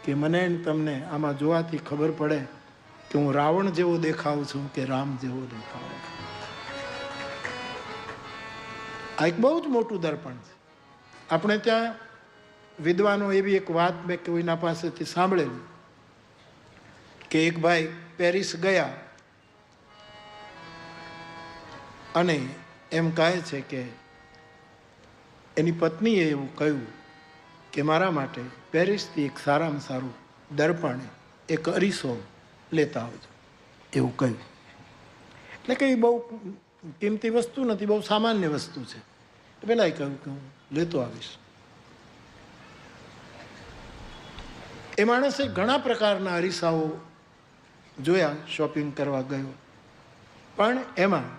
કે મને ને તમને આમાં જોવાથી ખબર પડે કે હું રાવણ જેવો દેખાઉં છું કે રામ જેવો દેખાઉં છું. આ એક બહુ જ મોટું દર્પણ છે. આપણે ત્યાં વિદ્વાનો એવી એક વાત મેં કોઈના પાસેથી સાંભળેલી કે એક ભાઈ પેરિસ ગયા અને એમ કહે છે કે એની પત્નીએ એવું કહ્યું કે મારા માટે પેરિસથી એક સારામાં સારું દર્પણ, એક અરીસો લેતા આવજો, એવું કહ્યું. એટલે કંઈ બહુ કિંમતી વસ્તુ નથી, બહુ સામાન્ય વસ્તુ છે. પેલા કહ્યું કે હું લેતો આવીશ. એ માણસે ઘણા પ્રકારના અરીસાઓ જોયા, શોપિંગ કરવા ગયો, પણ એમાં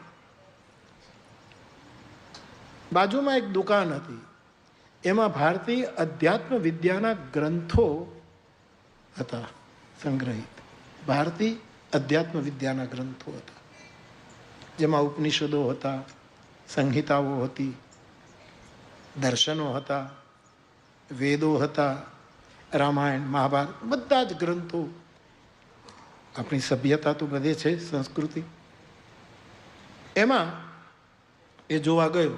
બાજુમાં એક દુકાન હતી, એમાં ભારતીય અધ્યાત્મ વિદ્યાના ગ્રંથો હતા સંગ્રહિત. ભારતીય અધ્યાત્મ વિદ્યાના ગ્રંથો હતા, જેમાં ઉપનિષદો હતા, સંહિતાઓ હતી, દર્શનો હતા, વેદો હતા, રામાયણ, મહાભારત, બધા જ ગ્રંથો. આપણી સભ્યતા તો બધે છે, સંસ્કૃતિ. એમાં એ જોવા ગયો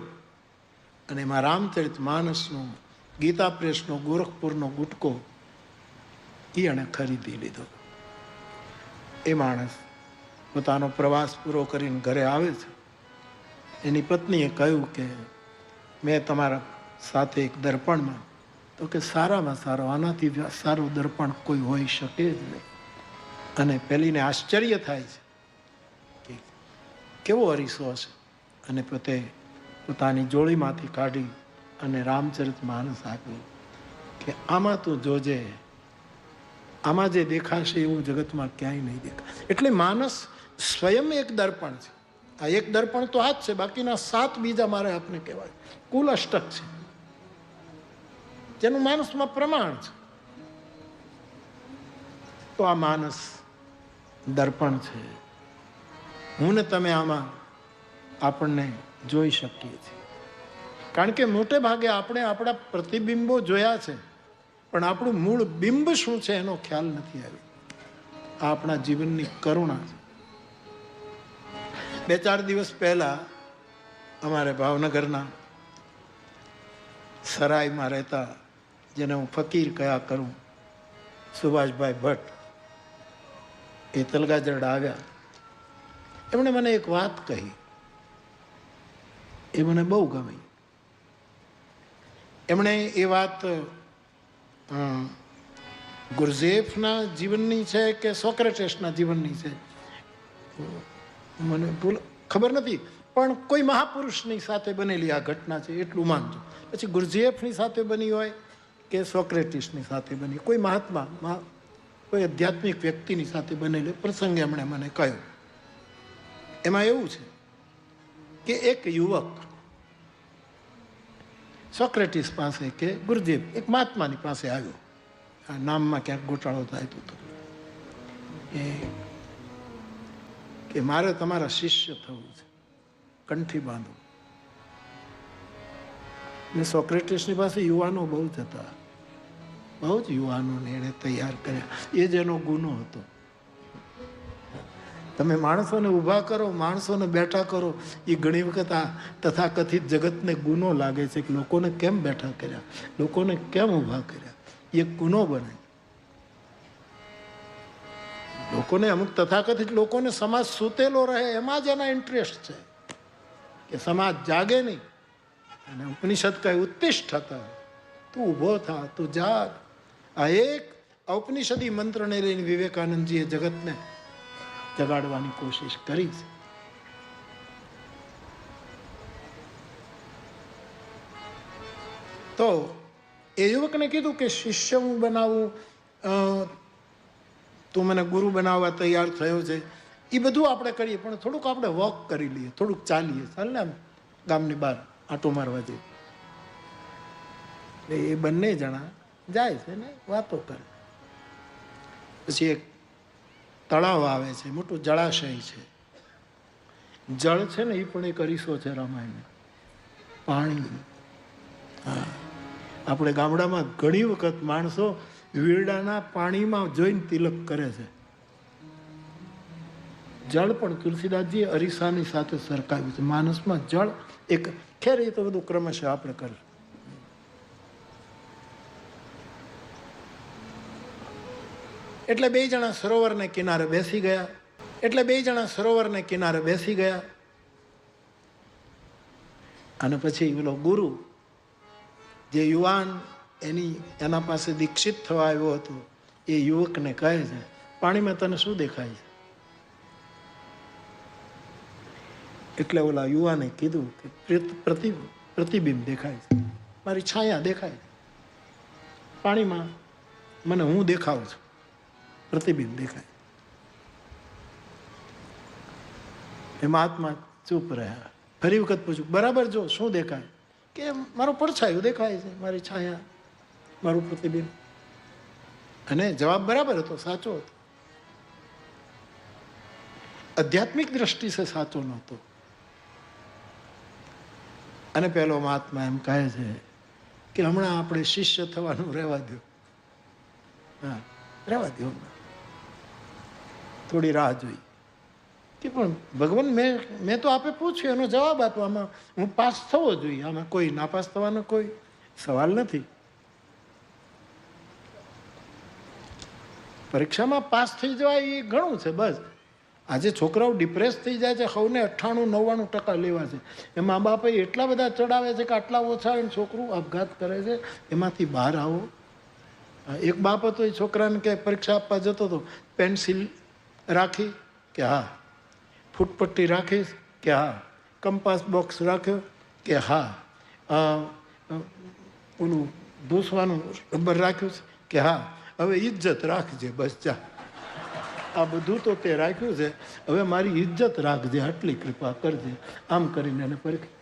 અને એમાં રામચરિત માનસનો, ગીતા પ્રેસનો, ગોરખપુરનો ગુટકો એ એણે ખરીદી લીધો. એ માણસ પોતાનો પ્રવાસ પૂરો કરીને ઘરે આવે છે. એની પત્નીએ કહ્યું કે મેં તમારા સાથે એક દર્પણમાં, તો કે સારામાં સારો, આનાથી સારો દર્પણ કોઈ હોઈ શકે જ નહીં. અને પેલીને આશ્ચર્ય થાય છે કે કેવો અરીસો હશે, અને પોતે પોતાની જોડીમાંથી કાઢી અને રામચરિત માનસ આપ્યું કે આમાં તું જોજે, આમાં જે દેખાશે એવું જગતમાં ક્યાંય નહીં દેખાય. એટલે માનસ સ્વયં એક દર્પણ છે. આ એક દર્પણ તો આ જ છે, બાકીના 7 બીજા મારે આપને કહેવાય. કુલ અષ્ટક છે, જેનું માનસમાં પ્રમાણ છે. તો આ માનસ દર્પણ છે. હું ને તમે આમાં આપણને જોઈ શકીએ છીએ. કારણ કે મોટે ભાગે આપણે આપણા પ્રતિબિંબો જોયા છે, પણ આપણું મૂળ બિંબ શું છે એનો ખ્યાલ નથી આવ્યો. આ આપણા જીવનની કરુણા છે. 2-4 દિવસ પહેલા અમારે ભાવનગરના સરાયમાં રહેતા, જેને હું ફકીર કયા કરું, સુભાષભાઈ ભટ્ટ, એ તલગાજરડા આવ્યા. એમણે મને એક વાત કહી, એ મને બહુ ગમી. એમણે એ વાત ગુરજેફના જીવનની છે કે સોક્રેટિસના જીવનની છે, મને ખબર નથી, પણ કોઈ મહાપુરુષની સાથે બનેલી આ ઘટના છે એટલું માનજો. પછી ગુરજેફની સાથે બની હોય કે સોક્રેટિસની સાથે બની, કોઈ મહાત્મા, કોઈ આધ્યાત્મિક વ્યક્તિની સાથે બનેલો પ્રસંગ એમણે મને કહ્યો. એમાં એવું છે કે એક યુવક સોક્રેટિસ પાસે કે ગુરજેફ, એક મહાત્માની પાસે આવ્યો. આ નામમાં ક્યાંક ગોટાળો થાય તો કે મારે તમારા શિષ્ય થવું છે, કંઠી બાંધો. ને સોક્રેટિસની પાસે યુવાનો બહુ જ હતા, બહુ જ યુવાનોને એણે તૈયાર કર્યા. એ જ એનો ગુનો હતો. તમે માણસોને ઊભા કરો, માણસોને બેઠા કરો, એ ઘણી વખત આ તથાકથિત જગતને ગુનો લાગે છે કે લોકોને કેમ બેઠા કર્યા, લોકોને કેમ ઊભા કર્યા. એ ગુનો બને. લોકોને, અમુક તથાકથિત લોકોને સમાજ સૂતેલો રહે એમાં જ એના ઇન્ટરેસ્ટ છે, કે સમાજ જાગે નહીં. અને ઉપનિષદ કહે ઉત્તિષ્ઠત, તું ઊભો થા, તું જાગ. આ એક ઔપનિષદી મંત્રને લઈને વિવેકાનંદજીએ જગતને જગાડવાની કોશિશ કરી છે. તો એ યુવકને કીધું કે શિષ્ય હું બનાવું, તું મને ગુરુ બનાવવા તૈયાર થયો છે, એ બધું આપણે કરીએ, પણ થોડુંક આપણે વોક કરી લઈએ, થોડુંક ચાલીએ, ચાલ ને આમ ગામની બહાર આંટો મારવા જઈએ. એટલે એ બંને જણા જાય છે ને વાતો કરે. પછી એક તળાવ આવે છે, મોટું જળાશય છે. જળ છે ને એ પણ એક અરીસો છે રામાયણ, પાણી. હા, આપણે ગામડામાં ઘણી વખત માણસો વીરડાના પાણીમાં જોઈને તિલક કરે છે. જળ પણ તુલસીદાસજીએ અરીસાની સાથે સરખાવ્યું છે. માનસમાં જળ એક ખેર, એ તો બધું ક્રમશઃ આપણે કરીશું. એટલે બે જણા સરોવરને કિનારે બેસી ગયા. અને પછી પેલો ગુરુ, જે યુવાન એના પાસે દીક્ષિત થવા આવ્યો હતો, એ યુવકને કહે છે, પાણીમાં તને શું દેખાય છે? એટલે ઓલા યુવાને કીધું કે પ્રતિબિંબ દેખાય છે, મારી છાયા દેખાય છે. પાણીમાં મને હું દેખાઉં છું, પ્રતિબિંબ દેખાય. એ મહાત્મા ચૂપ રહ્યા. ફરી વખત પૂછ્યું, બરાબર જો શું દેખાય? કે મારું પડછાયું દેખાય છે, મારી છાયા, મારું પ્રતિબિંબ. અને જવાબ બરાબર હતો, સાચો હતો. આધ્યાત્મિક દ્રષ્ટિ સે સાચો નહોતો. અને પેલો મહાત્મા એમ કહે છે કે હમણાં આપણે શિષ્ય થવાનું રહેવા દો. હા, રહેવા દો, થોડી રાહ જોઈ. કે પણ ભગવાન, મેં તો આપે પૂછ્યું, એનો જવાબ આપો. આમાં હું પાસ થવો જોઈએ, આમાં કોઈ નાપાસ થવાનો કોઈ સવાલ નથી. પરીક્ષામાં પાસ થઈ જવાય એ ઘણું છે. બસ આજે છોકરાઓ ડિપ્રેસ થઈ જાય છે, સૌને 98-99% લેવા છે. એ મા બાપે એટલા બધા ચડાવે છે કે આટલા ઓછા હોય, છોકરું આપઘાત કરે છે. એમાંથી બહાર આવો. એક બાપ હતો, એ છોકરાને કે પરીક્ષા આપવા જતો હતો, પેન્સિલ રાખી કે હા, ફૂટપટ્ટી રાખીશ કે હા, કંપાસ બોક્સ રાખ્યો કે હા, ઓલું ભૂસવાનું રબર રાખ્યું છે કે હા, હવે ઇજ્જત રાખજે, બસ જા. આ બધું તો તે રાખ્યું છે, હવે મારી ઇજ્જત રાખજે, આટલી કૃપા કરજે. આમ કરીને એને પરીક્ષા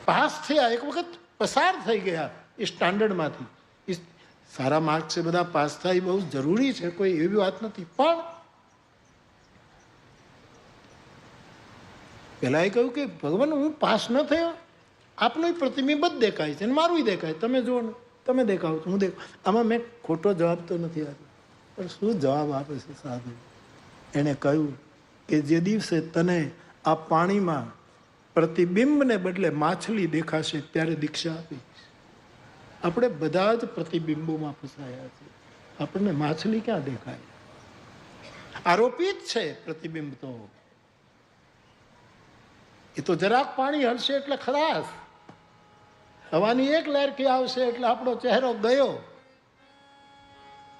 પાસ થયા. એક વખત પસાર થઈ ગયા એ સ્ટાન્ડર્ડમાંથી. સારા માર્ક્સ છે, બધા પાસ થાય, બહુ જરૂરી છે, કોઈ એવી વાત નથી. પણ પેલા એ કહ્યું કે ભગવાન, હું પાસ ન થયો, આપનો પ્રતિબિંબ જ દેખાય છે, મારું દેખાય, તમે જુઓ ને, તમે દેખાવ છો, હું દેખાવ. આમાં મેં ખોટો જવાબ તો નથી આપ્યો. પણ શું જવાબ આપે છે સાધુ? એણે કહ્યું કે જે દિવસે તને આ પાણીમાં પ્રતિબિંબને બદલે માછલી દેખાશે, ત્યારે દીક્ષા આપી. આપણે બધા જ પ્રતિબિંબોમાં ફસાયા છે. આપણને માછલી ક્યાં દેખાય? આરોપિત છે પ્રતિબિંબ. તો એ તો જરાક પાણી હલશે એટલે ખલાસ. હવાની એક લહેરકી આવશે એટલે આપણો ચહેરો ગયો.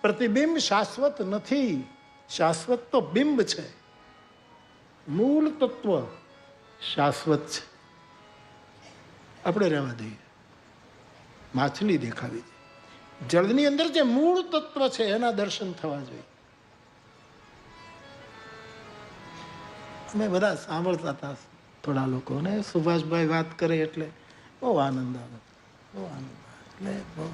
પ્રતિબિંબ શાશ્વત નથી, શાશ્વત તો બિંબ છે. મૂળ તત્વ શાશ્વત છે. આપણે રહેવા દઈએ. માછલી દેખાવી દે. જળની અંદર જે મૂળ તત્વ છે એના દર્શન થવા જોઈએ. અમે બધા સાંભળતા હતા થોડા લોકોને, સુભાષભાઈ વાત કરે એટલે બહુ આનંદ આવે, બહુ આનંદ આવે. એટલે બહુ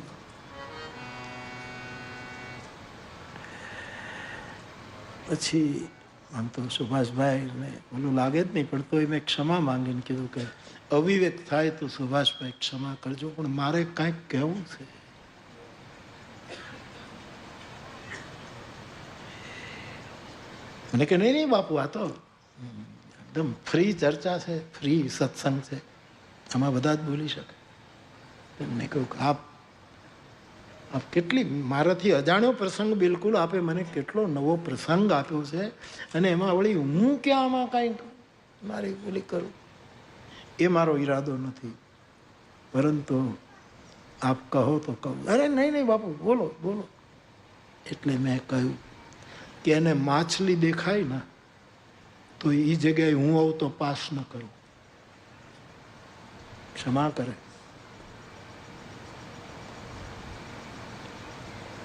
પછી આમ તો સુભાષભાઈને ઓલું લાગે જ નહીં, પણ તો મેં ક્ષમા માંગીને કીધું કે અવિવેક થાય તો સુભાષભાઈ ક્ષમા કરજો, પણ મારે કાંઈક કહેવું છે. મને કે નહીં બાપુ, આ તો એકદમ ફ્રી ચર્ચા છે, ફ્રી સત્સંગ છે, આમાં બધા જ બોલી શકે. મેં કહ્યું કે આપ કેટલી મારાથી અજાણ્યો પ્રસંગ, બિલકુલ આપે મને કેટલો નવો પ્રસંગ આપ્યો છે, અને એમાં વળી હું ક્યાં આમાં કાંઈ મારી બોલી કરું, એ મારો ઈરાદો નથી. પરંતુ આપ કહો તો કહું. અરે નહીં બાપુ, બોલો બોલો. એટલે મેં કહ્યું કે એને માછલી દેખાય ને તો એ જગ્યાએ હું આવું તો પાસ ન કરું. ક્ષમા કરે.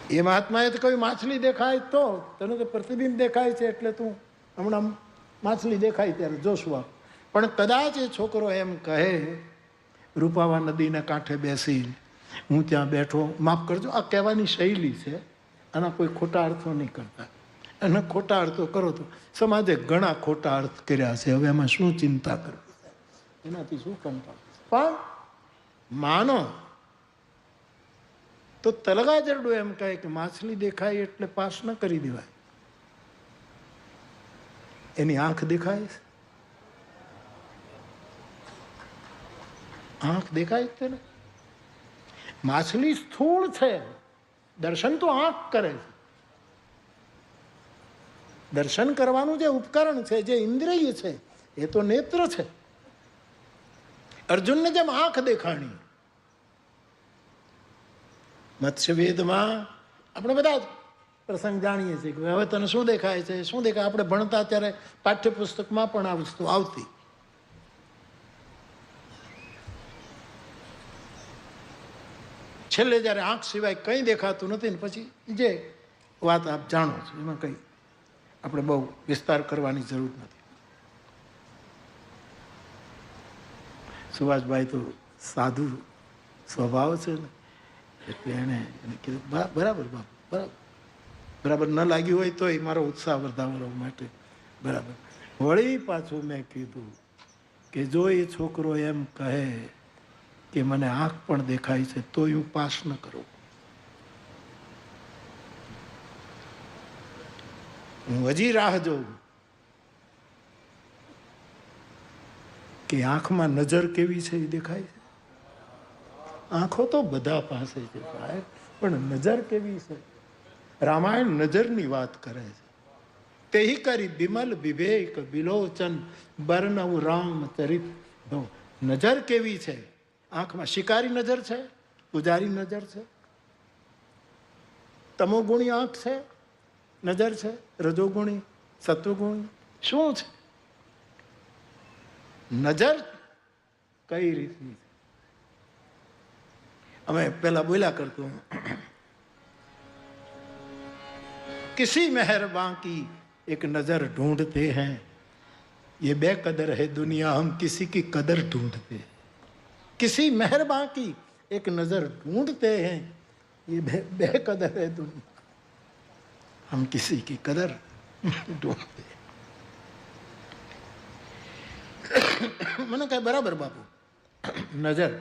એ મહાત્માએ તો કહ્યું માછલી દેખાય તો તને તો પ્રતિબિંબ દેખાય છે, એટલે તું હમણાં માછલી દેખાય ત્યારે જોશું આપ. પણ કદાચ એ છોકરો એમ કહે, રૂપાવા નદીના કાંઠે બેસી હું ત્યાં બેઠો, માફ કરજો આ કહેવાની શૈલી છે, આના કોઈ ખોટા અર્થો નહીં કરતા. અને ખોટા અર્થો કરો તો સમાજે ઘણા ખોટા અર્થ કર્યા છે, હવે એમાં શું ચિંતા કરવી, એનાથી શું કંટાળ. પણ માનો તો તલગાજરડું એમ કહે કે માછલી દેખાય એટલે પાસ ન કરી દેવાય. એની આંખ દેખાય છે, આંખ દેખાય છે ને. માછલી સ્થૂળ છે, દર્શન તો આંખ કરે છે. દર્શન કરવાનું જે ઉપકરણ છે, જે ઇન્દ્રિય છે, એ તો નેત્ર છે. અર્જુનને જેમ આંખ દેખાણી. મત્સ્યવેદમાં આપણે બધા જ પ્રસંગ જાણીએ છીએ કે હવે તને શું દેખાય છે, શું દેખાય. આપણે ભણતા ત્યારે પાઠ્યપુસ્તકમાં પણ આ વસ્તુ આવતી. છેલ્લે જ્યારે આંખ સિવાય કંઈ દેખાતું નથી ને પછી જે વાત આપ જાણો છો, એમાં કંઈ આપણે બહુ વિસ્તાર કરવાની જરૂર નથી. સુભાષભાઈ તો સાધુ સ્વભાવ છે ને, એટલે એને કીધું બરાબર બાપ, બરાબર બરાબર ન લાગ્યું હોય તોય મારો ઉત્સાહ વધારવા માટે બરાબર. વળી પાછું મેં કીધું કે જો એ છોકરો એમ કહે કે મને આંખ પણ દેખાય છે તોય હું પાસ ન કરું. હું હજી રાહ જોઉં કે આંખમાં નજર કેવી છે એ દેખાય છે. આંખો તો બધા પાસે છે સાહેબ, પણ નજર કેવી છે? રામાયણ નજરની વાત કરે છે. તેહી કરી બિમલ વિવેક વિલોચન બરનવ રામ ચરિત. નજર કેવી છે? આંખમાં શિકારી નજર છે, પૂજારી નજર છે, તમોગુણી આંખ છે, નજર છે, રજોગુણી, સત્વગુણી, શું છે નજર? કઈ રીતની? અમે પેલા બોલ્યા કરતું, किसी मेहरबान की एक नजर ढूंढते हैं, ये बेकदर है दुनिया, हम किसी की कदर ढूंढते हैं. किसी मेहरबान की एक नजर ढूंढते हैं, ये बेकदर है दुनिया, हम किसी की कदर ढूंढते हैं. મને કહે બરાબર બાપુ, નજર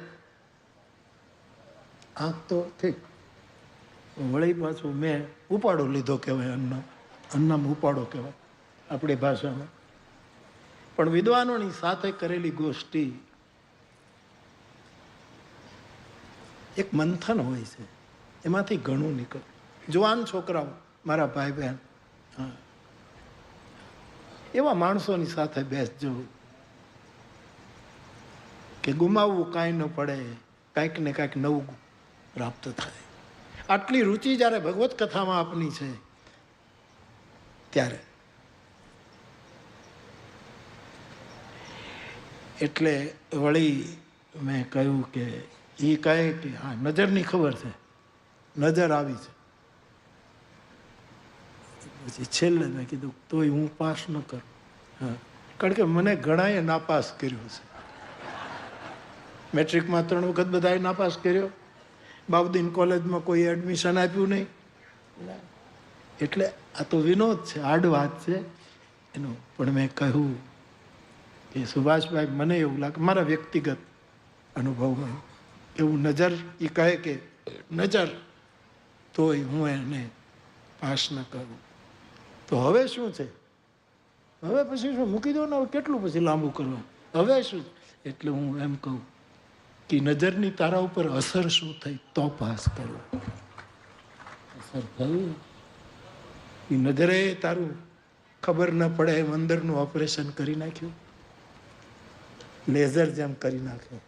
આંખ તો ઠીક. વળી પાછું મેં ઉપાડો લીધો કહેવાય, અન્નમ ઉપાડો કહેવાય આપણી ભાષામાં. પણ વિદ્વાનોની સાથે કરેલી ગોષ્ઠી એક મંથન હોય છે, એમાંથી ઘણું નીકળે. જુવાન છોકરાઓ, મારા ભાઈ બહેન, એવા માણસોની સાથે બેસજો કે ગુમાવવું કાંઈ ન પડે, કાંઈક ને કાંઈક નવું પ્રાપ્ત થાય. આટલી રુચિ જ્યારે ભગવત કથામાં આપની છે ત્યારે. એટલે વળી મેં કહ્યું કે એ કહે કે હા નજરની ખબર છે, નજર આવી છે. પછી છેલ્લે મેં કીધું તોય હું પાસ ન કરું. હા, કારણ કે મને ઘણાએ નાપાસ કર્યો છે. મેટ્રિકમાં 3 વખત બધાએ નાપાસ કર્યો. બાઉદ્દીન કોલેજમાં કોઈ એડમિશન આપ્યું નહીં. એટલે આ તો વિનોદ છે, આડ વાત છે એનું. પણ મેં કહ્યું કે સુભાષભાઈ, મને એવું લાગે, મારા વ્યક્તિગત અનુભવમાં એવું, નજર એ કહે કે નજર, તોય હું એને પાસ ન કરું. તો હવે શું છે? હવે પછી શું મૂકી દો ને, હવે કેટલું પછી લાંબુ કરવાનું? હવે શું? એટલે હું એમ કહું કે નજરની તારા ઉપર અસર શું થઈ તો પાસ કરો. અસર થઈ એ નજરે તારું ખબર ન પડે એમ અંદરનું ઓપરેશન કરી નાખ્યું, લેઝર જેમ કરી નાખ્યો.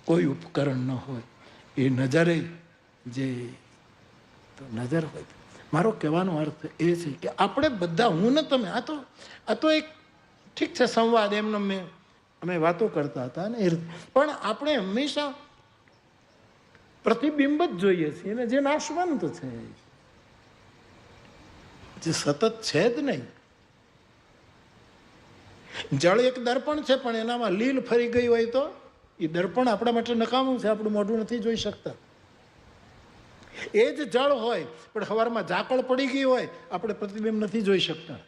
કોઈ ઉપકરણ ન હોય, એ નજરે જે તો નજર હોય. મારો કહેવાનો અર્થ એ છે કે આપણે બધા, હું ને તમે, આ તો એક ઠીક છે સંવાદ, એમને અમે વાતો કરતા હતા ને, પણ આપણે હંમેશા પ્રતિબિંબ જ જોઈએ છીએ, અને જે નાશવંત છે, જે સતત છે જ નહીં. જળ એક દર્પણ છે, પણ એનામાં લીલ ફરી ગઈ હોય તો એ દર્પણ આપણા માટે નકામું છે, આપણું મોઢું નથી જોઈ શકતા. એ જ જળ હોય પણ સવારમાં ઝાકળ પડી ગઈ હોય, આપણે પ્રતિબિંબ નથી જોઈ શકતા.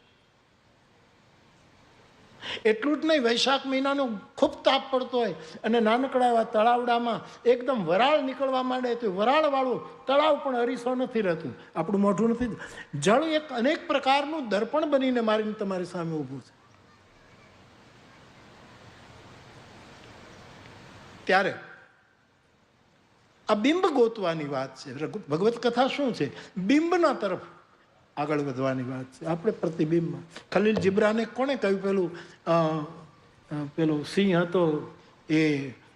એટલું જ નહીં, વૈશાખ મહિનાનો ખૂબ તાપ પડતો હોય અને નાનકડા એવા તળાવડામાં એકદમ વરાળ નીકળવા માંડે તો વરાળવાળું તળાવ પણ અરીસો નથી રહેતું, આપણું મોઢું નથી. જળ એક અનેક પ્રકારનું દર્પણ બનીને મારીને તમારી સામે ઊભું છે. ત્યારે આ બિંબ ગોતવાની વાત છે. ભગવત કથા શું છે? બિંબના તરફ આગળ વધવાની વાત છે. આપણે પ્રતિબિંબમાં ખલીલ જીબ્રાને કોણે કહ્યું? પેલો સિંહ હતો એ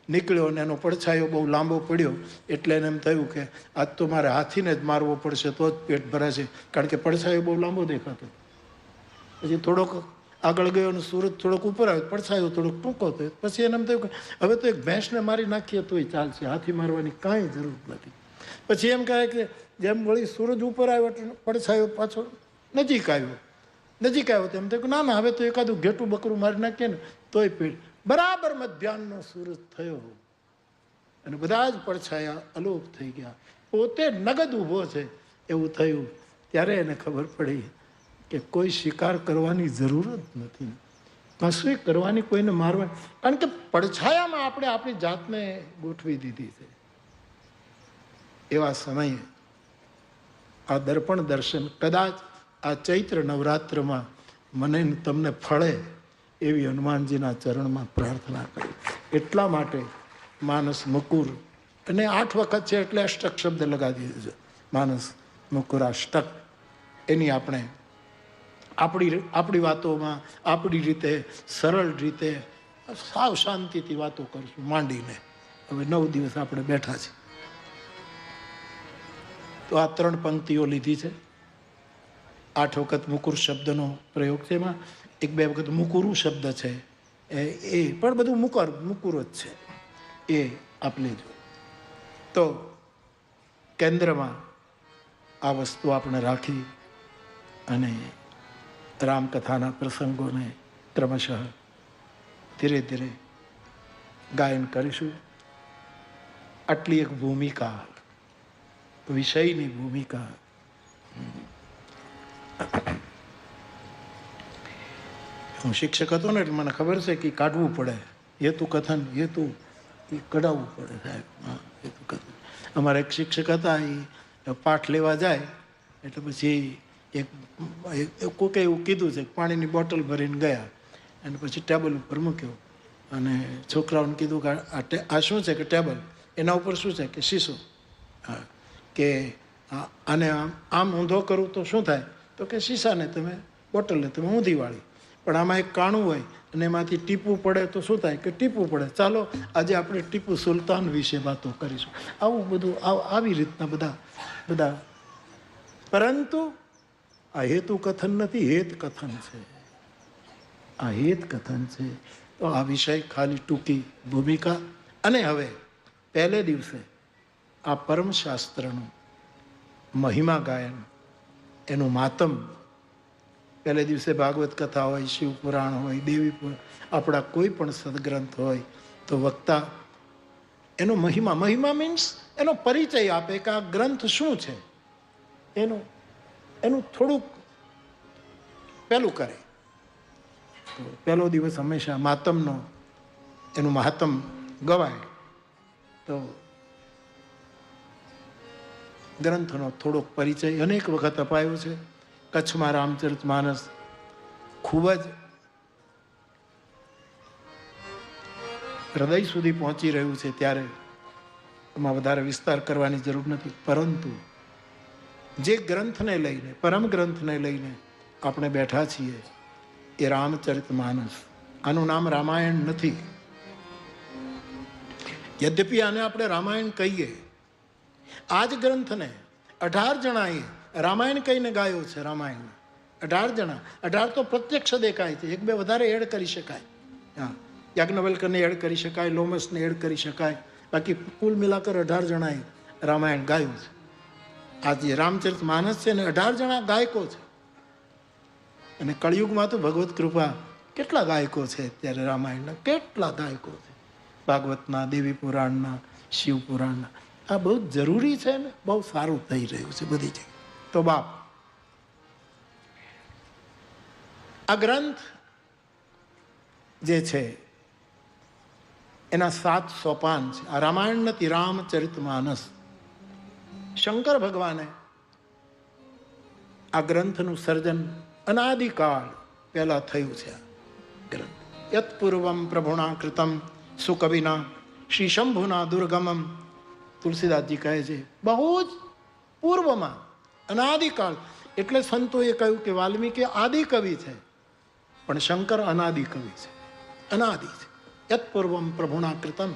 નીકળ્યો અને એનો પડછાયો બહુ લાંબો પડ્યો એટલે એને એમ થયું કે આજ તો મારે હાથીને જ મારવો પડશે તો જ પેટ ભરાશે, કારણ કે પડછાયો બહુ લાંબો દેખાતો. પછી થોડોક આગળ ગયો અને સૂરજ થોડોક ઉપર આવ્યો, પડછાયો થોડોક ટૂંકો થયો. પછી એને એમ થયું કે હવે તો એક ભેંસને મારી નાખીએ તોય ચાલશે, હાથી મારવાની કાંઈ જરૂર નથી. પછી એમ કહે કે જેમ વળી સૂરજ ઉપર આવ્યો એટલે પડછાયો પાછો નજીક આવ્યો તેમ થયું કે ના ના હવે તો એકાદું ઘેટું બકરું મારી નાખીએ ને તોય પેટ. બરાબર મધ્યાહનનો સૂરજ થયો અને બધા જ પડછાયા અલોપ થઈ ગયા, પોતે નગદ ઊભો છે એવું થયું. ત્યારે એને ખબર પડી કે કોઈ શિકાર કરવાની જરૂર જ નથી, કશું કરવાની, કોઈને મારવાની, કારણ કે પડછાયામાં આપણે આપણી જાતને ગોઠવી દીધી છે. એવા સમયે આ દર્પણ દર્શન કદાચ આ ચૈત્ર નવરાત્રમાં મને તમને ફળે એવી હનુમાનજીના ચરણમાં પ્રાર્થના કરી. એટલા માટે માનસ મુકુર અને 8 વખત છે એટલે અષ્ટક શબ્દ લગાવી દીધો છે. માનસ મુકુર અષ્ટક એની આપણે આપણી વાતોમાં આપણી રીતે સરળ રીતે સાવ શાંતિથી વાતો કરશું માંડીને. હવે 9 દિવસ આપણે બેઠા છીએ તો આ 3 પંક્તિઓ લીધી છે. 8 વખત મુકુર શબ્દનો પ્રયોગ છે. એમાં 1-2 વખત મુકુરુ શબ્દ છે, એ પણ બધું મુકુર જ છે. એ આપ લેજો તો કેન્દ્રમાં આ વસ્તુ આપણે રાખી અને રામકથાના પ્રસંગોને ક્રમશઃ ધીરે ધીરે ગાયન કરીશું. આટલી એક ભૂમિકા, વિષયની ભૂમિકા. હું શિક્ષક હતો ને એટલે મને ખબર છે કે કાઢવું પડે હેતુ કથન, હેતુ એ કઢાવવું પડે સાહેબ. હેતુ કથન અમારા એક શિક્ષક હતા, એ પાઠ લેવા જાય એટલે પછી કોકે એવું કીધું છે, પાણીની બોટલ ભરીને ગયા અને પછી ટેબલ ઉપર મૂક્યો અને છોકરાઓને કીધું કે આ શું છે? કે ટેબલ. એના ઉપર શું છે? કે શીશો. હા, કે આને આમ ઊંધો કરું તો શું થાય? તો કે શીશાને તમે બોટલને તમે ઊંધી વાળી, પણ આમાં એક કાણું હોય અને એમાંથી ટીપું પડે તો શું થાય? કે ટીપું પડે. ચાલો આજે આપણે ટીપુ સુલતાન વિશે વાતો કરીશું. આવું બધું આવી રીતના બધા પરંતુ આ હેતુ કથન નથી, હેત કથન છે. આ હેત કથન છે. તો આ વિષય ખાલી ટૂંકી ભૂમિકા. અને હવે પહેલે દિવસે આ પરમશાસ્ત્રનું મહિમા ગાયન, એનું માતમ. પહેલે દિવસે ભાગવત કથા હોય, શિવ પુરાણ હોય, દેવી પુરાણ, આપણા કોઈ પણ સદગ્રંથ હોય તો વક્તા એનો મહિમા મીન્સ એનો પરિચય આપે કે આ ગ્રંથ શું છે, એનું થોડુંક પહેલું કરે. તો પહેલો દિવસ હંમેશા માતમનો, એનું મહાત્મ ગવાય. તો ગ્રંથનો થોડોક પરિચય અનેક વખત અપાયો છે. કચ્છમાં રામચરિતમાનસ ખૂબ જ હૃદય સુધી પહોંચી રહ્યું છે, ત્યારે એમાં વધારે વિસ્તાર કરવાની જરૂર નથી. પરંતુ જે ગ્રંથને લઈને, પરમ ગ્રંથને લઈને આપણે બેઠા છીએ એ રામચરિતમાનસ. આનું નામ રામાયણ નથી. યદ્યપિ આને આપણે રામાયણ કહીએ. આ જ ગ્રંથને 18 જણાએ રામાયણ કહીને ગાયો છે. રામાયણ 18 જણા, 18 તો પ્રત્યક્ષ દેખાય છે, 1-2 વધારે એડ કરી શકાય. હા, યાજ્ઞવલ્કરને એડ કરી શકાય, લોમસને એડ કરી શકાય, બાકી કુલ મિલાકર 18 જણાએ રામાયણ ગાયું છે. આ જે રામચરિત માનસ છે ને 18 જણા ગાયકો છે. અને કળિયુગમાં તો ભગવત કૃપા કેટલા ગાયકો છે અત્યારે રામાયણના, કેટલા ગાયકો છે. ભાગવતના, દેવી પુરાણના, શિવ પુરાણના. આ બહુ જરૂરી છે ને, બહુ સારું થઈ રહ્યું છે બધી જગ્યાએ. તો બાપ, આ ગ્રંથ જે છે એના 7 સોપાન છે. આ રામાયણ નથી, રામચરિતમાનસ. શંકર ભગવાને આ ગ્રંથનું સર્જન અનાદિકાળ પહેલા થયું છે. આ ગ્રંથ યત પૂર્વમ પ્રભુણા કૃતમ સુકવિના શ્રી શંભુના દુર્ગમમ. તુલસીદાસજી કહે છે બહુ જ પૂર્વમાં, અનાદિકાળ. એટલે સંતોએ કહ્યું કે વાલ્મીકી આદિ કવિ છે, પણ શંકર અનાદિ કવિ છે, અનાદિ છે. યત પૂર્વમ પ્રભુના કૃતમ.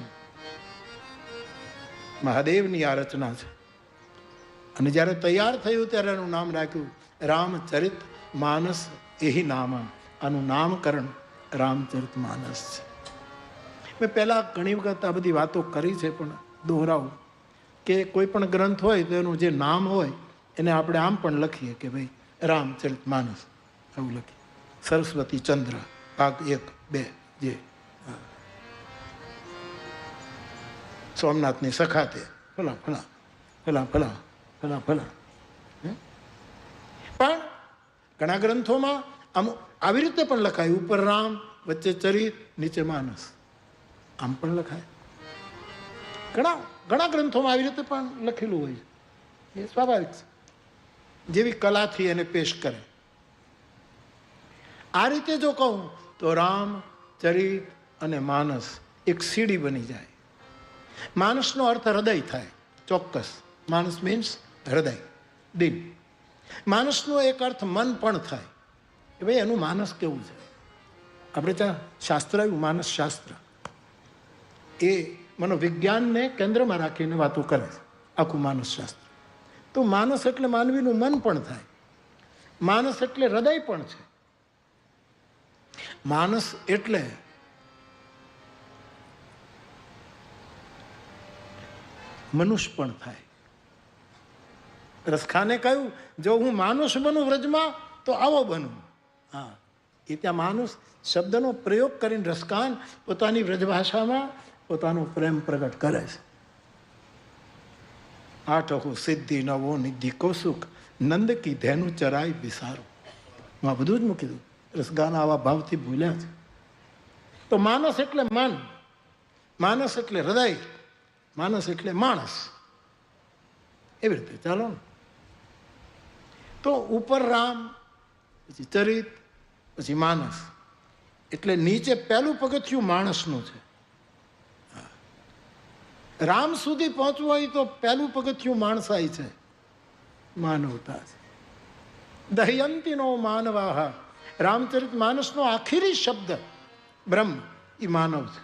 મહાદેવની આ રચના છે. અને જ્યારે તૈયાર થયું ત્યારે એનું નામ રાખ્યું રામચરિત માનસ. એહી નામ, આનું નામકરણ રામચરિત માનસ છે. મેં પહેલા ઘણી વખત આ બધી વાતો કરી છે, પણ દોહરાવું કે કોઈ પણ ગ્રંથ હોય તો એનું જે નામ હોય એને આપણે આમ પણ લખીએ કે ભાઈ રામચરિત માનસ, એવું લખીએ. સરસ્વતી ચંદ્ર ભાગ 1, 2 જે સોમનાથની સખાતે ફલા ફલા ફલા ફલા ફલા ફલા. પણ ઘણા ગ્રંથોમાં આમ આવી રીતે પણ લખાય, ઉપર રામ, વચ્ચે ચરિત, નીચે માનસ, આમ પણ લખાય. ઘણા ઘણા ગ્રંથોમાં આવી રીતે પણ લખેલું હોય છે. એ સ્વાભાવિક છે, જેવી કલાથી એને પેશ કરે. આ રીતે જો કહું તો રામ, ચરિત અને માનસ એક સીડી બની જાય. માનસનો અર્થ હૃદય થાય, ચોક્કસ. માનસ મીન્સ હૃદય, દિલ. માનસનો એક અર્થ મન પણ થાય કે ભાઈ એનું માનસ કેવું છે. આપણે ત્યાં શાસ્ત્ર આવ્યું, માનસ શાસ્ત્ર. એ મનોવિજ્ઞાનને કેન્દ્રમાં રાખીને વાતો કરે છે, આખું માનસ શાસ્ત્ર. તો માનસ એટલે માનવીનું મન પણ થાય, માનસ એટલે હૃદય પણ છે. માનસ એટલે મનુષ્ય પણ થાય. રસખાને કહ્યું જો હું માનુષ બનું વ્રજમાં તો આવો બનું. હા, એ ત્યાં માનુષ શબ્દનો પ્રયોગ કરીને રસખાન પોતાની વ્રજભાષામાં પોતાનો પ્રેમ પ્રગટ કરે છે. આઠહુ સિદ્ધિ નવો નિધિ કૌસુક નંદ કી ધેનુ ચરાય વિસારો. હું આ બધું જ મૂકી દઉં. રસગાન આવા ભાવથી ભૂલ્યા છે. તો માનસ એટલે મન, માનસ એટલે હૃદય, માનસ એટલે માણસ. એવી રીતે ચાલો ને. તો ઉપર રામ, પછી ચરિત, પછી માનસ. એટલે નીચે પહેલું પગથિયું માણસનું છે. રામ સુધી પહોંચવું હોય તો પહેલું પગથિયું માણસાઈ છે, માનવતા છે. દહયંતીનો માનવાહ. રામચરિત માનસનો આખરી શબ્દ બ્રહ્મ, એ માનવ છે.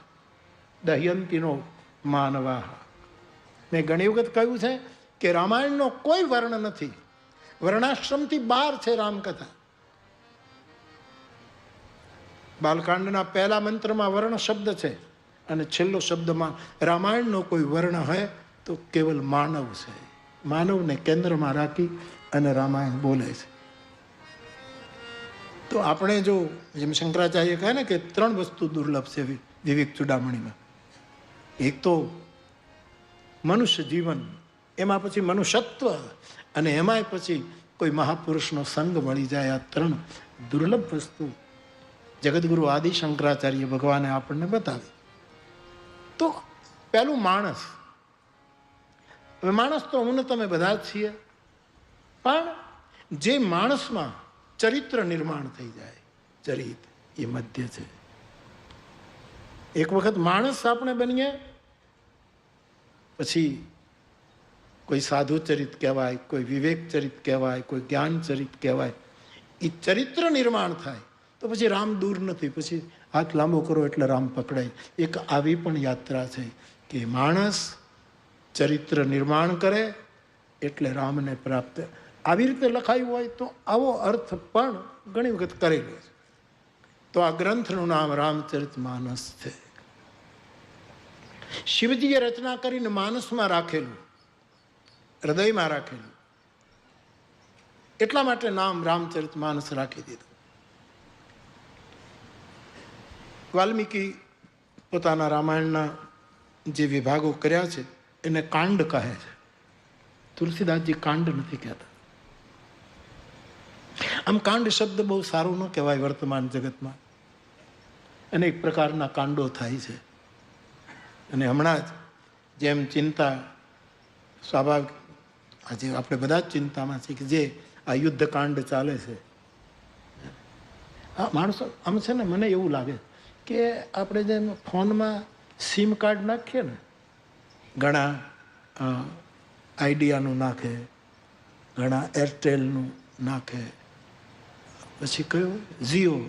દહયંતીનો માનવાહ. મેં ઘણી વખત કહ્યું છે કે રામાયણનો કોઈ વર્ણ નથી, વર્ણાશ્રમથી બહાર છે રામકથા. બાલકાંડના પહેલા મંત્રમાં વર્ણ શબ્દ છે અને છેલ્લો શબ્દમાં રામાયણનો કોઈ વર્ણ હોય તો કેવલ માનવ છે. માનવને કેન્દ્રમાં રાખી અને રામાયણ બોલે છે. તો આપણે જો જેમ શંકરાચાર્ય કહે ને કે 3 વસ્તુ દુર્લભ છે વિવેક ચૂડામણીમાં. એક તો મનુષ્ય જીવન, એમાં પછી મનુષ્યત્વ, અને એમાંય પછી કોઈ મહાપુરુષનો સંગ મળી જાય. આ 3 દુર્લભ વસ્તુ જગદગુરુ આદિ શંકરાચાર્ય ભગવાને આપણને બતાવી. તો પહેલું માણસ. હવે માણસ તો હું ને તમે બધા જ છીએ, પણ જે માણસમાં ચરિત્ર નિર્માણ થઈ જાય, ચરિત એ મધ્ય છે. એક વખત માણસ આપણે બનીએ, પછી કોઈ સાધુ ચરિત કહેવાય, કોઈ વિવેક ચરિત કહેવાય, કોઈ જ્ઞાન ચરિત કહેવાય. એ ચરિત્ર નિર્માણ થાય તો પછી રામ દૂર નથી. પછી હાથ લાંબો કરો એટલે રામ પકડાય. એક આવી પણ યાત્રા છે કે માણસ ચરિત્ર નિર્માણ કરે એટલે રામને પ્રાપ્ત. આવી રીતે લખાયું હોય તો આવો અર્થ પણ ઘણી વખત કરેલો છે. તો આ ગ્રંથનું નામ રામચરિત માનસ છે. શિવજીએ રચના કરીને માનસમાં રાખેલું, હૃદયમાં રાખેલું, એટલા માટે નામ રામચરિત માનસ રાખી દીધું. વાલ્મીકી પોતાના રામાયણના જે વિભાગો કર્યા છે એને કાંડ કહે છે. તુલસીદાસજી કાંડ નથી કહેતા. આમ કાંડ શબ્દ બહુ સારું ન કહેવાય વર્તમાન જગતમાં. અનેક પ્રકારના કાંડો થાય છે. અને હમણાં જ જેમ ચિંતા સ્વાભાવિક, આજે આપણે બધા જ ચિંતામાં છીએ કે જે આ યુદ્ધકાંડ ચાલે છે, આ માણસો આમ છે ને, મને એવું લાગે કે આપણે જેમ ફોનમાં સિમ કાર્ડ નાખીએ ને, ઘણા આઈડિયાનું નાખે, ઘણા એરટેલનું નાખે, પછી કયું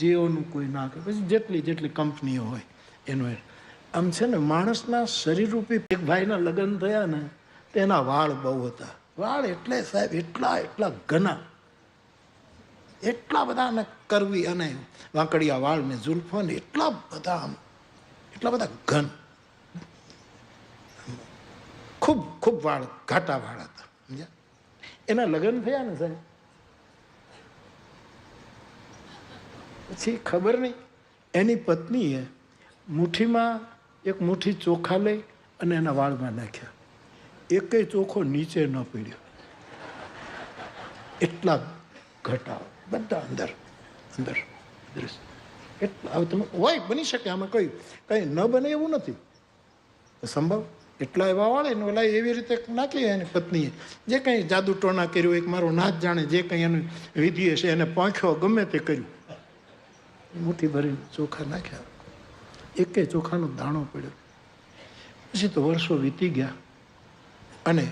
જીઓનું કોઈ નાખે, પછી જેટલી કંપનીઓ હોય એનું. આમ છે ને, માણસના શરીર રૂપી એક ભાઈના લગ્ન થયા ને, તેના વાળ બહુ હતા. વાળ એટલે સાહેબ એટલા ઘના, એટલા બધા ને કરવી અને વાંકડિયા વાળ ને ઝુલ્ફો ને એટલા બધા ઘન, ખૂબ વાળ, ઘાટા વાળ હતા. સમજ્યા? એના લગ્ન થયા ને સાહેબ, પછી ખબર નહીં એની પત્નીએ મુઠ્ઠીમાં એક મુઠ્ઠી ચોખા લઈ અને એના વાળમાં નાખ્યા. એકેય ચોખ્ખો નીચે ન પડ્યો, એટલા ઘટા બધા અંદર એટલા. હવે તમે હોય બની શકે, આમાં કઈ ન બને એવું નથી, સંભવ. એટલા એવા વાળે ને ઓલા એવી રીતે નાખી એની પત્નીએ, જે કંઈ જાદુ ટોણા કર્યું, એક મારો નાથ જાણે જે કંઈ એનું વિધિ હશે, એને પાંખ્યો ગમે તે કર્યું, મુઠ્ઠી ભરીને ચોખા નાખ્યા, એકેય ચોખાનો દાણો પડ્યો. પછી તો વર્ષો વીતી ગયા અને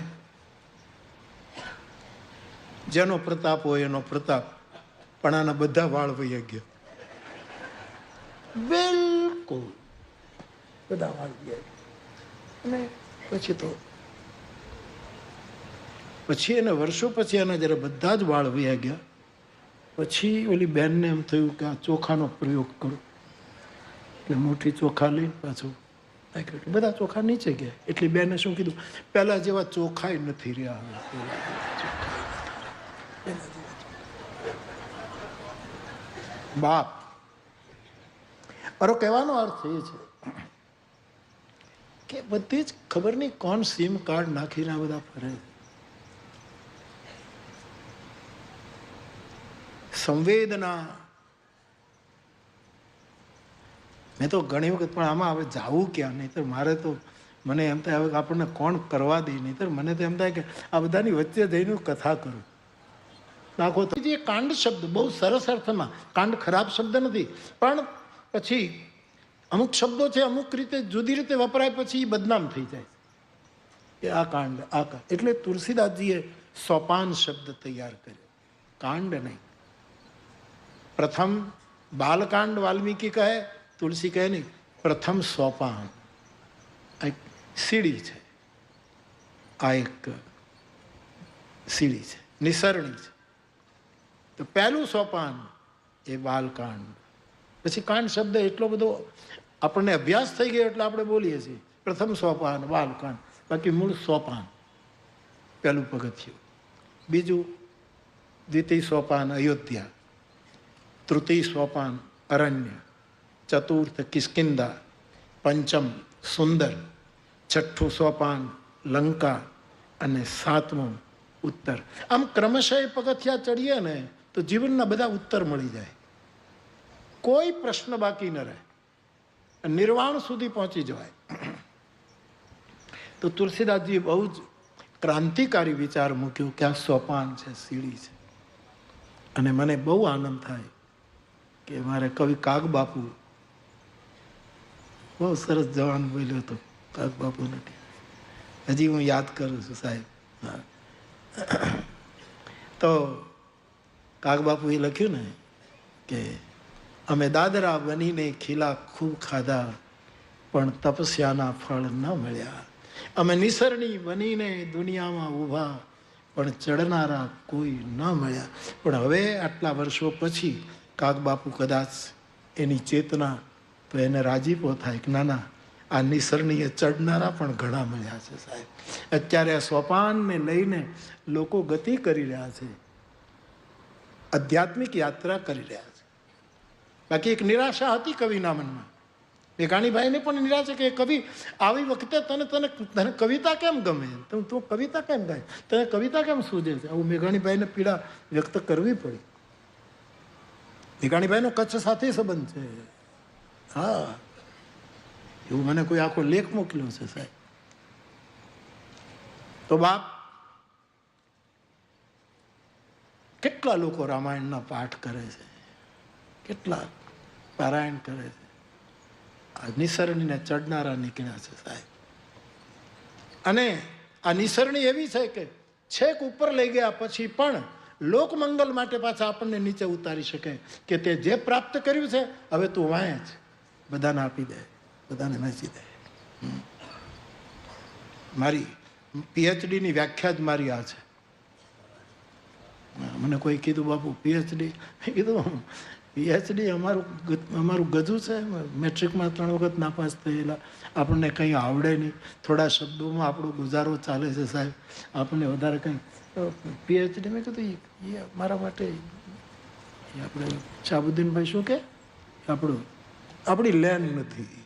જેનો પ્રતાપ હોય એનો પ્રતાપ, પણ આના બધા વાળ વહી ગયા, બિલકુલ બધા વાળ ગયા. અને પછી એને વર્ષો પછી એના જયારે બધા જ વાળ વહી ગયા, પછી ઓલી બેનને એમ થયું કે આ ચોખાનો પ્રયોગ કરું. એટલે મુઠ્ઠી ચોખા લઈને પાછું નાખ્યું, બધા ચોખા નીચે ગયા. એટલે બેને શું કીધું, પહેલા જેવા ચોખાઈ નથી રહ્યા. બાપ મારો કહેવાનો અર્થ એ છે કે બધી જ ખબર નહીં કોણ સિમ કાર્ડ નાખીને આ બધા ફરે. સંવેદના, મેં તો ઘણી વખત, પણ આમાં હવે જાવું ક્યાં? નહીં તો મારે તો મને એમ થાય હવે આપણને કોણ કરવા દે. નહીં તો મને તો એમ થાય કે આ બધાની વચ્ચે જઈને કથા કરું નાખો. તો જે કાંડ શબ્દ બહુ સરસ અર્થમાં, કાંડ ખરાબ શબ્દ નથી, પણ પછી અમુક શબ્દો છે અમુક રીતે જુદી રીતે વપરાય પછી એ બદનામ થઈ જાય કે આ કાંડ, આ કાંડ. એટલે તુલસીદાસજીએ સોપાન શબ્દ તૈયાર કર્યો, કાંડ નહીં. પ્રથમ બાલકાંડ વાલ્મીકી કહે, તુલસી કહે નહીં, પ્રથમ સોપાન. આ એક સીડી છે, આ એક સીડી છે, નિસરણી છે. તો પહેલું સોપાન એ બાલકાંડ. પછી કાંડ શબ્દ એટલો બધો આપણને અભ્યાસ થઈ ગયો એટલે આપણે બોલીએ છીએ પ્રથમ સોપાન બાલકાંડ, બાકી મૂળ સોપાન પહેલું પગથિયું. બીજું દ્વિતીય સોપાન અયોધ્યા, તૃતીય સોપાન અરણ્ય, ચતુર્થ કિષ્કિંધા, પંચમ સુંદર, છઠ્ઠું સોપાન લંકા અને સાતમું ઉત્તર. આમ ક્રમશઃ પગથિયા ચડીએ ને તો જીવનના બધા ઉત્તર મળી જાય, કોઈ પ્રશ્ન બાકી ન રહે, નિર્વાણ સુધી પહોંચી જવાય. તો તુલસીદાસજી બહુ જ ક્રાંતિકારી વિચાર મૂક્યો કે આ સોપાન છે, સીડી છે. અને મને બહુ આનંદ થાય કે મારે કવિ કાગબાપુ બહુ સરસ જવાન બોલ્યો હતો. કાગબાપુ નથી, હજી હું યાદ કરું છું સાહેબ. તો કાગબાપુએ લખ્યું ને કે અમે દાદરા બનીને ખીલા ખૂબ ખાધા પણ તપસ્યાના ફળ ન મળ્યા. અમે નિસરણી બનીને દુનિયામાં ઊભા પણ ચડનારા કોઈ ન મળ્યા. પણ હવે આટલા વર્ષો પછી કાગબાપુ કદાચ એની ચેતના, તો એને રાજીપો થાય કે ના, આ નિસરણીએ ચડનારા પણ ઘણા મળ્યા છે સાહેબ. અત્યારે આ સોપાનને લઈને લોકો ગતિ કરી રહ્યા છે, આધ્યાત્મિક યાત્રા કરી રહ્યા છે. બાકી એક નિરાશા હતી કવિના મનમાં. મેઘાણીભાઈને પણ નિરાશા કે કવિ આવી વખતે તને કવિતા કેમ ગમે, તું કવિતા કેમ ગાય, તને કવિતા કેમ સૂજે છે? આવું મેઘાણીભાઈને પીડા વ્યક્ત કરવી પડી. મેઘાણીભાઈનો કચ્છ સાથે સંબંધ છે, હા, એવું મને કોઈ આખો લેખ મોકલ્યો છે સાહેબ. તો બાપ, કેટલા લોકો રામાયણના પાઠ કરે છે, કેટલા પારાયણ કરે છે. આ નિસરણીને ચડનારા નીકળ્યા છે સાહેબ. અને આ નિસરણી એવી છે કે છેક ઉપર લઈ ગયા પછી પણ લોકમંગલ માટે પાછા આપણને નીચે ઉતારી શકે કે તે જે પ્રાપ્ત કર્યું છે હવે તું વાંચ, બધાને આપી દે, બધાને વહેંચી દે. મારી પીએચડીની વ્યાખ્યા જ મારી આ છે. મને કોઈ કીધું બાપુ પીએચડી, કીધું પીએચડી અમારું ગજું છે. મેટ્રિકમાં 3 વખત નાપાસ થયેલા, આપણને કંઈ આવડે નહીં, થોડા શબ્દોમાં આપણો ગુજારો ચાલે છે સાહેબ, આપણને વધારે કંઈ. પીએચડી મેં કીધું એ મારા માટે આપણે શાહબુદ્દીનભાઈ શું કે આપણી લેન નથી,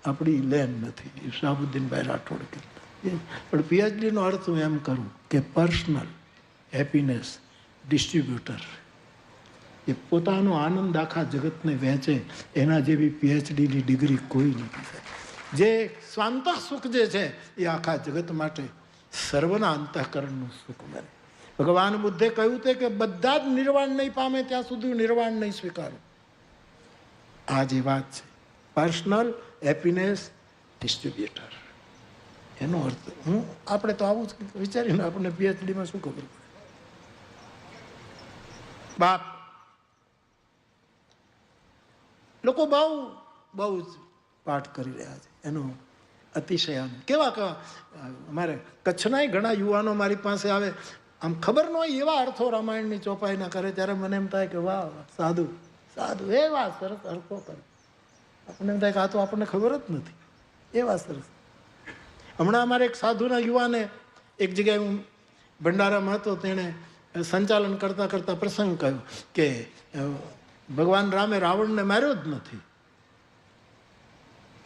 આપણી લેન નથી, શાહબુદ્દીનભાઈ રાઠોડ કે. પણ પીએચડીનો અર્થ હું એમ કરું કે પર્સનલ હેપીનેસ ડિસ્ટ્રીબ્યુટર. એ પોતાનો આનંદ આખા જગતને વહેંચે એના જેવી પીએચડીની ડિગ્રી કોઈ નથી. જે સ્વાંતઃ સુખ જે છે એ આખા જગત માટે સર્વના અંતઃકરણનું સુખ બને. ભગવાન બુદ્ધે કહ્યું છે કે બધા જ નિર્વાણ નહીં પામે ત્યાં સુધી નિર્વાણ નહીં સ્વીકારો. આ જે વાત છે પર્સનલ હેપીનેસ ડિસ્ટ્રીબ્યુટર, એનો અર્થ આપણે તો આવું જ વિચારીને આપણને પીએચડીમાં શું ખબર પડે. બાપ, લોકો બહુ જ પાઠ કરી રહ્યા છે, એનો અતિશય આનંદ. કેવા અમારે કચ્છનાય ઘણા યુવાનો મારી પાસે આવે, આમ ખબર ન હોય એવા અર્થો રામાયણની ચોપાઈના કરે, ત્યારે મને એમ થાય કે વાહ સાધુ સાધુ, એવા સરસ અર્થો કરે. આપણને એમ થાય કે આ તો આપણને ખબર જ નથી, એવા સરસ. હમણાં અમારે એક સાધુના યુવાને એક જગ્યાએ હું ભંડારામાં હતો, તેણે સંચાલન કરતાં કરતાં પ્રસંગ કહ્યો કે ભગવાન રામે રાવણને માર્યો જ નથી.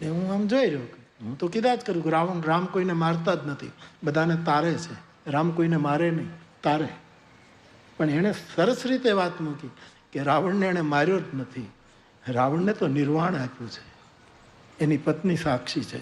એ હું આમ જોઈ રહ્યો, હું તો કીધા જ કરું કે રામ કોઈને મારતા જ નથી, બધાને તારે છે. રામ કોઈને મારે નહીં, તારે. પણ એણે સરસ રીતે વાત મૂકી કે રાવણને એણે માર્યો જ નથી, રાવણને તો નિર્વાણ આપ્યું છે, એની પત્ની સાક્ષી છે.